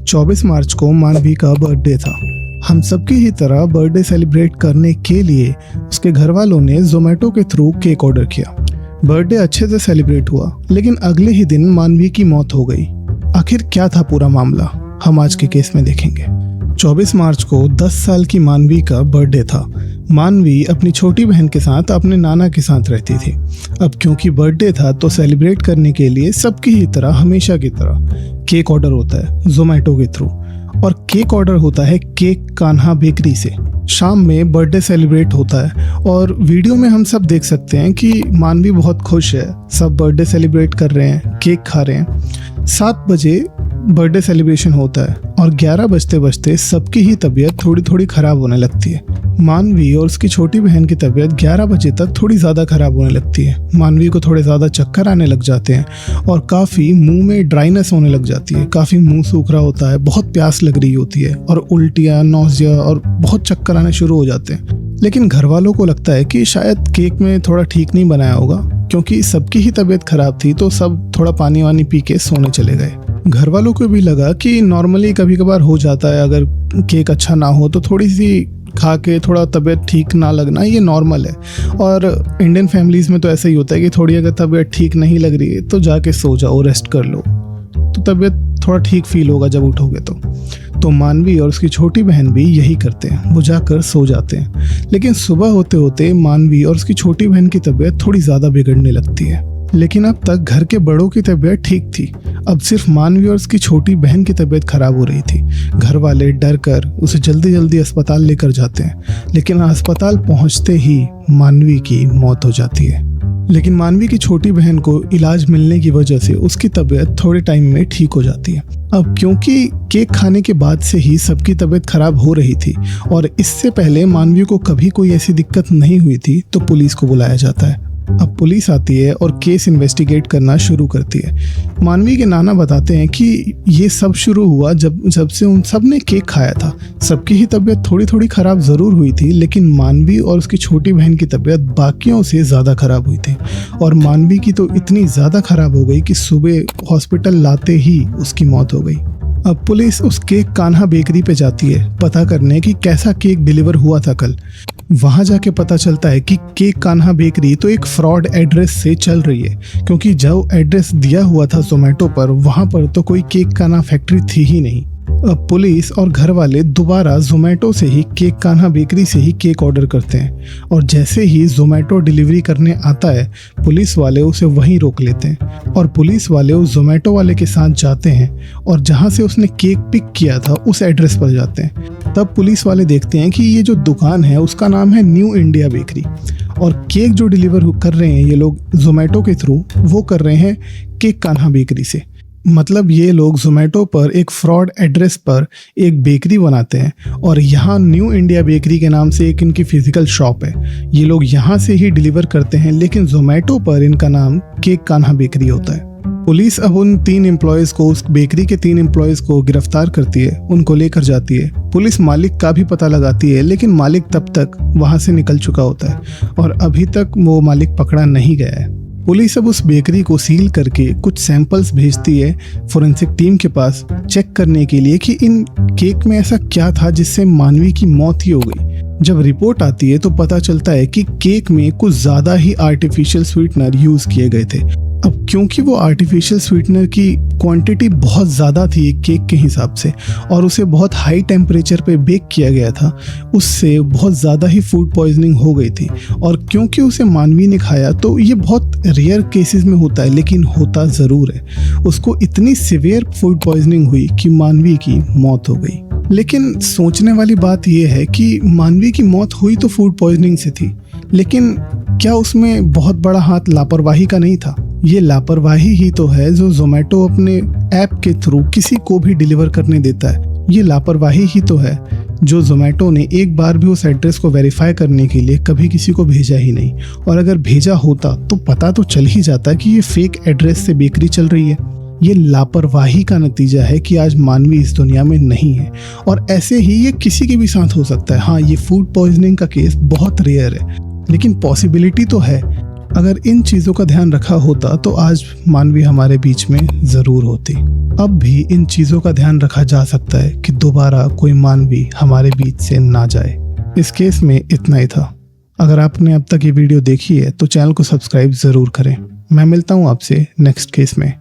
24 मार्च को मानवी का बर्थडे था। हम सबकी ही तरह बर्थडे सेलिब्रेट करने के लिए उसके घर वालों ने जोमेटो के थ्रू केक ऑर्डर किया। बर्थडे अच्छे से सेलिब्रेट हुआ, लेकिन अगले ही दिन मानवी की मौत हो गई। आखिर क्या था पूरा मामला, हम आज के केस में देखेंगे। 24 मार्च को 10 साल की मानवी का बर्थडे था। मानवी अपनी छोटी बहन के साथ अपने नाना के साथ रहती थी। अब क्योंकि बर्थडे था तो सेलिब्रेट करने के लिए सबकी ही तरह हमेशा की तरह केक ऑर्डर होता है जोमेटो के थ्रू, और केक ऑर्डर होता है केक कान्हा बेकरी से। शाम में बर्थडे सेलिब्रेट होता है और वीडियो में हम सब देख सकते हैं कि मानवी बहुत खुश है, सब बर्थडे सेलिब्रेट कर रहे हैं, केक खा रहे हैं। 7 बजे बर्थडे सेलिब्रेशन होता है और 11 बजते बजते सबकी ही तबीयत थोड़ी थोड़ी खराब होने लगती है। मानवी और उसकी छोटी बहन की तबीयत 11 बजे तक थोड़ी ज़्यादा खराब होने लगती है। मानवी को थोड़े ज़्यादा चक्कर आने लग जाते हैं और काफ़ी मुंह में ड्राइनेस होने लग जाती है, काफ़ी मुंह सूख रहा होता है, बहुत प्यास लग रही होती है और उल्टियाँ, नौसिया और बहुत चक्कर आने शुरू हो जाते हैं। लेकिन घर वालों को लगता है कि शायद केक में थोड़ा ठीक नहीं बनाया होगा, क्योंकि सबकी ही तबीयत खराब थी तो सब थोड़ा पानी वानी पी के सोने चले गए। घर वालों को भी लगा कि नॉर्मली कभी कभार हो जाता है, अगर केक अच्छा ना हो तो थोड़ी सी खा के थोड़ा तबीयत ठीक ना लगना ये नॉर्मल है। और इंडियन फैमिलीज़ में तो ऐसा ही होता है कि थोड़ी अगर तबीयत ठीक नहीं लग रही है तो जाके सो जाओ, रेस्ट कर लो, तो तबीयत थोड़ा ठीक फील होगा जब उठोगे तो मानवी और उसकी छोटी बहन भी यही करते हैं, वो जाकर सो जाते हैं। लेकिन सुबह होते होते मानवी और उसकी छोटी बहन की तबीयत थोड़ी ज़्यादा बिगड़ने लगती है। लेकिन अब तक घर के बड़ों की तबीयत ठीक थी, अब सिर्फ मानवी और उसकी छोटी बहन की तबीयत खराब हो रही थी। घर वाले डर कर उसे जल्दी जल्दी अस्पताल लेकर जाते हैं, लेकिन अस्पताल पहुंचते ही मानवी की मौत हो जाती है। लेकिन मानवी की छोटी बहन को इलाज मिलने की वजह से उसकी तबीयत थोड़े टाइम में ठीक हो जाती है। अब क्योंकि केक खाने के बाद से ही सबकी तबीयत खराब हो रही थी और इससे पहले मानवी को कभी कोई ऐसी दिक्कत नहीं हुई थी, तो पुलिस को बुलाया जाता है। अब पुलिस आती है और केस इन्वेस्टिगेट करना शुरू करती है। मानवी के नाना बताते हैं कि ये सब शुरू हुआ जब से उन सब ने केक खाया था। सबकी ही तबीयत थोड़ी थोड़ी खराब ज़रूर हुई थी, लेकिन मानवी और उसकी छोटी बहन की तबीयत बाकियों से ज़्यादा खराब हुई थी। और मानवी की तो इतनी ज़्यादा खराब हो गई कि सुबह हॉस्पिटल लाते ही उसकी मौत हो गई। अब पुलिस उस केक कान्हा बेकरी पे जाती है पता करने कि कैसा केक डिलीवर हुआ था कल। वहाँ जाके पता चलता है कि केक कान्हा बेकरी तो एक फ्रॉड एड्रेस से चल रही है, क्योंकि जो एड्रेस दिया हुआ था जोमेटो पर, वहाँ पर तो कोई केक कान्हा फैक्ट्री थी ही नहीं। अब पुलिस और घर वाले दोबारा जोमेटो से ही केक कान्हा बेकरी से ही केक ऑर्डर करते हैं, और जैसे ही जोमेटो डिलीवरी करने आता है पुलिस वाले उसे वहीं रोक लेते हैं और पुलिस वाले उस जोमेटो वाले के साथ जाते हैं और जहां से उसने केक पिक किया था उस एड्रेस पर जाते हैं। तब पुलिस वाले देखते हैं कि ये जो दुकान है उसका नाम है न्यू इंडिया बेकरी, और केक जो डिलीवर कर रहे हैं ये लोग जोमेटो के थ्रू, वो कर रहे हैं केक कान्हा बेकरी से। मतलब ये लोग जोमेटो पर एक फ्रॉड एड्रेस पर एक बेकरी बनाते हैं और यहाँ न्यू इंडिया बेकरी के नाम से एक इनकी फिजिकल शॉप है। ये लोग यहाँ से ही डिलीवर करते हैं, लेकिन जोमेटो पर इनका नाम केक कान्हा बेकरी होता है। पुलिस अब उन 3 एम्प्लॉयज़ को, उस बेकरी के 3 एम्प्लॉयज़ को गिरफ्तार करती है, उनको लेकर जाती है। पुलिस मालिक का भी पता लगाती है, लेकिन मालिक तब तक वहाँ से निकल चुका होता है और अभी तक वो मालिक पकड़ा नहीं गया है। पुलिस अब उस बेकरी को सील करके कुछ सैंपल्स भेजती है फोरेंसिक टीम के पास चेक करने के लिए कि इन केक में ऐसा क्या था जिससे मानवी की मौत ही हो गई। जब रिपोर्ट आती है तो पता चलता है कि केक में कुछ ज़्यादा ही आर्टिफिशियल स्वीटनर यूज़ किए गए थे। अब क्योंकि वो आर्टिफिशियल स्वीटनर की क्वांटिटी बहुत ज़्यादा थी एक केक के हिसाब से, और उसे बहुत हाई टेम्परेचर पे बेक किया गया था, उससे बहुत ज़्यादा ही फूड पॉइजनिंग हो गई थी। और क्योंकि उसे मानवी ने खाया तो ये बहुत रेयर केसेस में होता है, लेकिन होता ज़रूर है। उसको इतनी सिवियर फूड पॉइजनिंग हुई कि मानवी की मौत हो गई। लेकिन सोचने वाली बात यह है कि मानवी की मौत हुई तो फूड पॉइजनिंग से थी, लेकिन क्या उसमें बहुत बड़ा हाथ लापरवाही का नहीं था? ये लापरवाही ही तो है जो जोमेटो अपने ऐप के थ्रू किसी को भी डिलीवर करने देता है। ये लापरवाही ही तो है जो जोमेटो ने एक बार भी उस एड्रेस को वेरीफाई करने के लिए कभी किसी को भेजा ही नहीं, और अगर भेजा होता तो पता तो चल ही जाता कि ये फेक एड्रेस से बेकरी चल रही है। ये लापरवाही का नतीजा है कि आज मानवी इस दुनिया में नहीं है, और ऐसे ही ये किसी के भी साथ हो सकता है। हाँ, ये फूड पॉइजनिंग का केस बहुत रेयर है, लेकिन पॉसिबिलिटी तो है। अगर इन चीज़ों का ध्यान रखा होता तो आज मानवी हमारे बीच में ज़रूर होती। अब भी इन चीज़ों का ध्यान रखा जा सकता है कि दोबारा कोई मानवी हमारे बीच से ना जाए। इस केस में इतना ही था। अगर आपने अब तक ये वीडियो देखी है तो चैनल को सब्सक्राइब ज़रूर करें। मैं मिलता हूँ आपसे नेक्स्ट केस में।